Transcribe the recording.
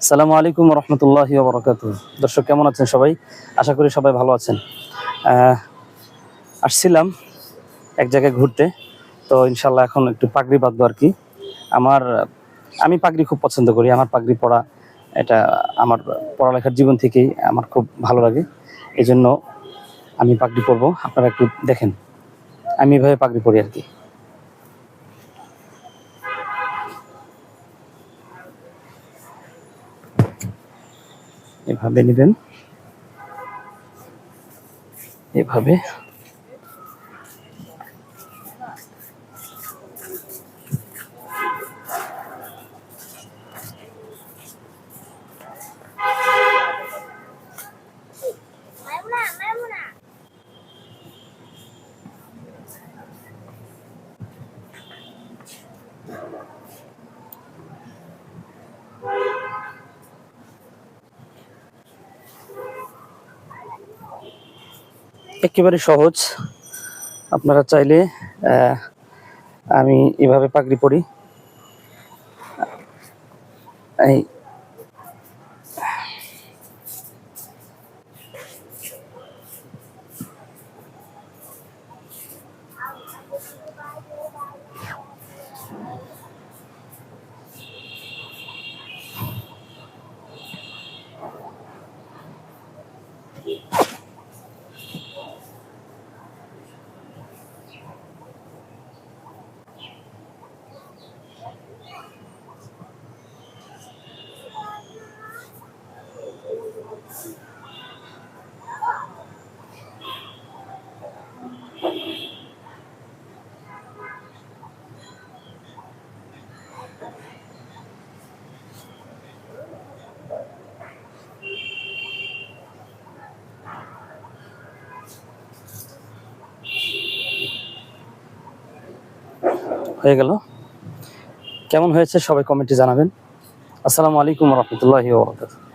আসসালামু আলাইকুম রহমতুল্লাহি ওয়া বারাকাতুহু। দর্শক কেমন আছেন সবাই? আশা করি সবাই ভালো আছেন। আসছিলাম এক জায়গায় ঘুরতে, তো ইনশাল্লাহ এখন একটু পাগড়ি বাঁধবো আর কি। আমার আমি পাগড়ি খুব পছন্দ করি। আমার পাগড়ি পরা এটা আমার পড়ালেখার জীবন থেকেই আমার খুব ভালো লাগে। এই জন্য আমি পাগড়ি পরবো। আপনারা একটু দেখেন, আমি এভাবে পাগড়ি পরি আর কি। এভাবে নেবেন, এভাবে একেবারে সহজ। আপনারা চাইলে আমি এভাবে পাগড়ি পরি। এই হয়ে গেল। কেমন হয়েছে সবাই কমেন্টে জানাবেন। আসসালামু আলাইকুম রহমতুল্লাহি ওয়া বারাকাতুহু।